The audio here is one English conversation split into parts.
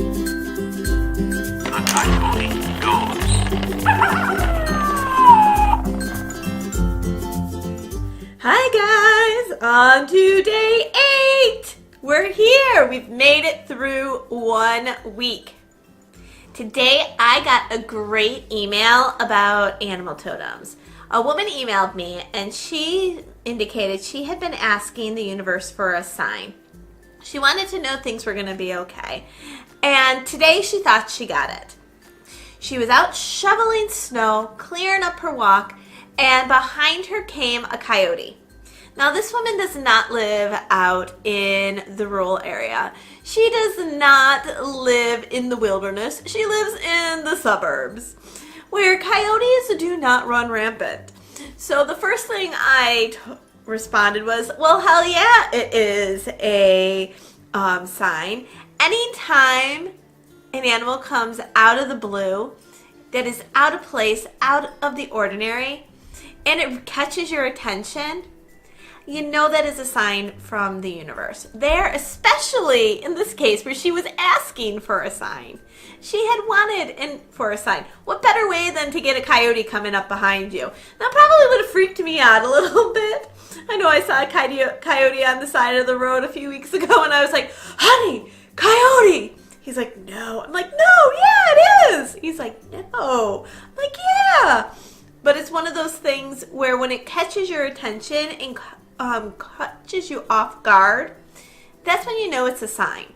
The coyote goes. Hi guys, on to day 8. We're here. We've made it through 1 week. Today I got a great email about animal totems. A woman emailed me and she indicated she had been asking the universe for a sign. She wanted to know things were going to be okay. And today she thought she got it. She was out shoveling snow, clearing up her walk, and behind her came a coyote. Now this woman does not live out in the rural area. She does not live in the wilderness. She lives in the suburbs, where coyotes do not run rampant. So the first thing I responded was, well, hell yeah, it is a sign. Anytime an animal comes out of the blue, that is out of place, out of the ordinary, and it catches your attention, you know that is a sign from the universe. There, especially in this case where she was asking for a sign. She had wanted for a sign. What better way than to get a coyote coming up behind you? That probably would have freaked me out a little bit. I know I saw a coyote on the side of the road a few weeks ago and I was like, honey, coyote. He's like, no. I'm like, no, yeah, it is. He's like, no. I'm like, yeah. But it's one of those things where when it catches your attention and catches you off guard, that's when you know it's a sign.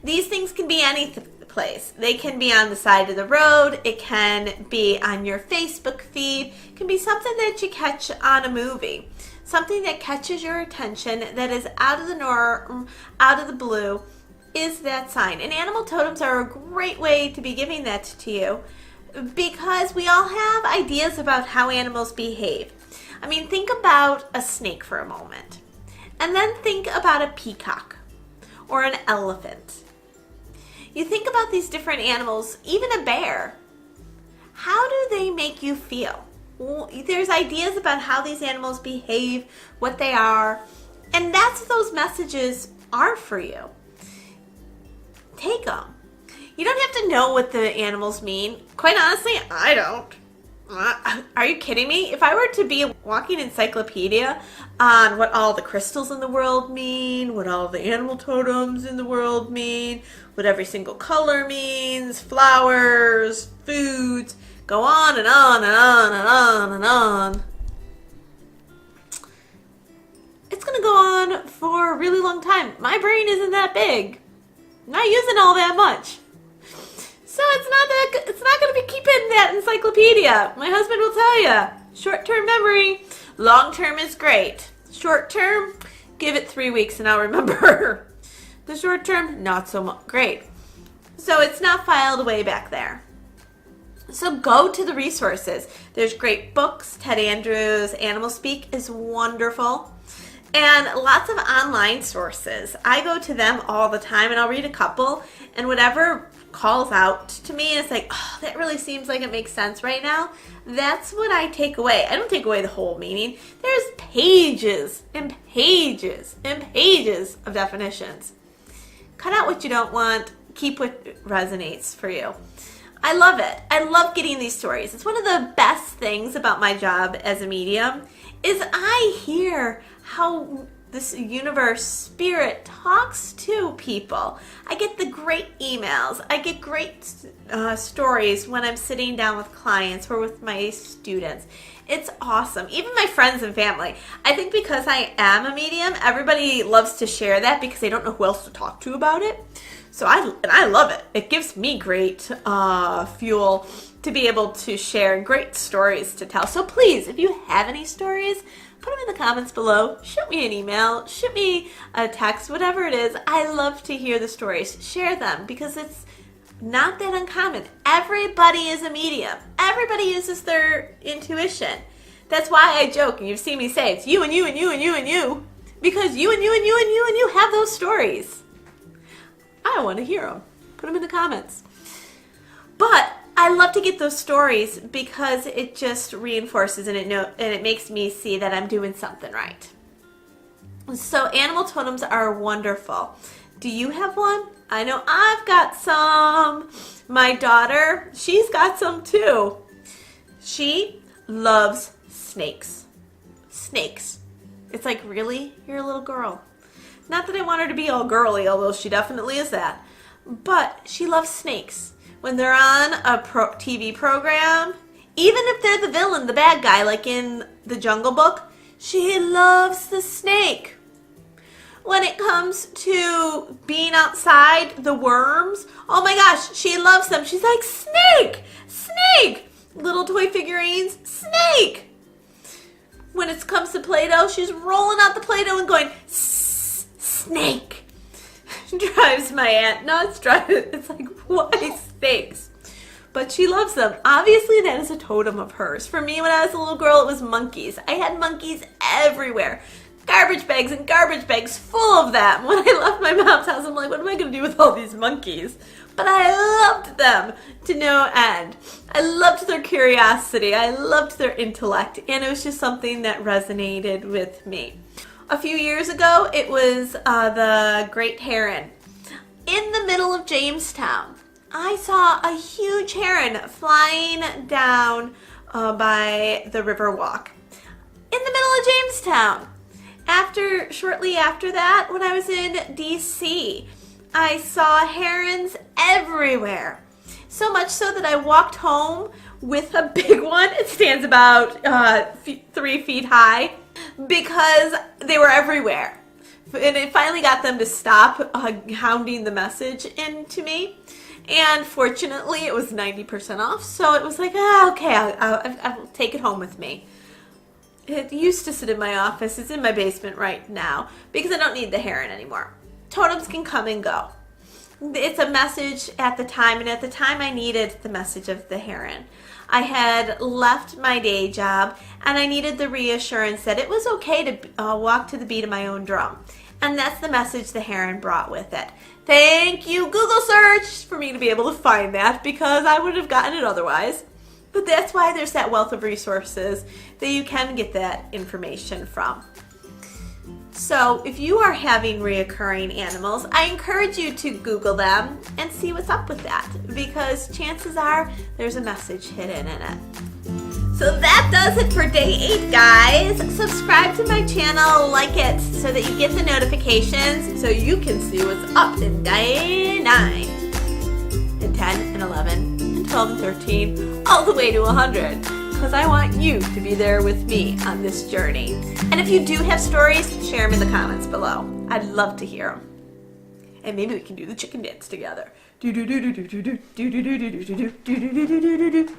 These things can be any place. They can be on the side of the road. It can be on your Facebook feed. It can be something that you catch on a movie. Something that catches your attention that is out of the norm, out of the blue, is that sign. And animal totems are a great way to be giving that to you because we all have ideas about how animals behave. I mean, think about a snake for a moment. And then think about a peacock or an elephant. You think about these different animals, even a bear. How do they make you feel? Well, there's ideas about how these animals behave, what they are, and that's what those messages are for you. Take them. You don't have to know what the animals mean. Quite honestly, I don't. Are you kidding me? If I were to be a walking encyclopedia on what all the crystals in the world mean, what all the animal totems in the world mean, what every single color means, flowers, foods, go on and on and on and on and on. It's going to go on for a really long time. My brain isn't that big. I'm not using all that much. So it's not going to be keeping that encyclopedia. My husband will tell you. Short-term memory. Long-term is great. Short-term, give it 3 weeks and I'll remember. The short-term, not so great. So it's not filed away back there. So go to the resources. There's great books. Ted Andrews' Animal Speak is wonderful. And lots of online sources. I go to them all the time and I'll read a couple and whatever calls out to me and it's like, oh, that really seems like it makes sense right now. That's what I take away. I don't take away the whole meaning. There's pages and pages and pages of definitions. Cut out what you don't want. Keep what resonates for you. I love it. I love getting these stories. It's one of the best things about my job as a medium is I hear how this universe spirit talks to people. I get the great emails. I get great stories when I'm sitting down with clients or with my students. It's awesome. Even my friends and family. I think because I am a medium, everybody loves to share that because they don't know who else to talk to about it. So I love it. It gives me great fuel to be able to share great stories to tell. So please, if you have any stories, put them in the comments below. Shoot me an email. Shoot me a text. Whatever it is. I love to hear the stories. Share them because it's not that uncommon. Everybody is a medium. Everybody uses their intuition. That's why I joke, and you've seen me say it's you and you and you and you and you. Because you and you and you and you and you have those stories. I want to hear them. Put them in the comments. But I love to get those stories because it just reinforces and it makes me see that I'm doing something right. So animal totems are wonderful. Do you have one? I know I've got some. My daughter, she's got some too. She loves snakes. Snakes. It's like, really? You're a little girl. Not that I want her to be all girly, although she definitely is that. But she loves snakes. When they're on a TV program, even if they're the villain, the bad guy, like in The Jungle Book, she loves the snake. When it comes to being outside, the worms, oh my gosh, she loves them. She's like, snake, snake. Little toy figurines, snake. When it comes to Play-Doh, she's rolling out the Play-Doh and going, snake. Drives my aunt nuts. It's like, why snakes? But she loves them. Obviously, that is a totem of hers. For me, when I was a little girl, it was monkeys. I had monkeys everywhere. Garbage bags and garbage bags full of them. When I left my mom's house, I'm like, what am I going to do with all these monkeys? But I loved them to no end. I loved their curiosity. I loved their intellect. And it was just something that resonated with me. A few years ago, it was the great heron. In the middle of Jamestown, I saw a huge heron flying down by the river walk. In the middle of Jamestown. Shortly after that, when I was in DC, I saw herons everywhere. So much so that I walked home with a big one. It stands about 3 feet high because they were everywhere. And it finally got them to stop hounding the message into me. And fortunately, it was 90% off. So it was like, okay, I'll take it home with me. It used to sit in my office. It's in my basement right now because I don't need the heron anymore. Totems can come and go. It's a message at the time, and at the time I needed the message of the heron. I had left my day job, and I needed the reassurance that it was okay to walk to the beat of my own drum. And that's the message the heron brought with it. Thank you, Google search, for me to be able to find that because I would have gotten it otherwise. But that's why there's that wealth of resources that you can get that information from. So if you are having reoccurring animals, I encourage you to Google them and see what's up with that because chances are there's a message hidden in it. So that does it for day 8, guys. Subscribe to my channel, like it, so that you get the notifications so you can see what's up in day 9 and 10 and 11 and 12 and 13 all the way to 100 because I want you to be there with me on this journey. And if you do have stories, share them in the comments below. I'd love to hear them. And maybe we can do the chicken dance together. Do do do do do do do do do do do do do do do do do do.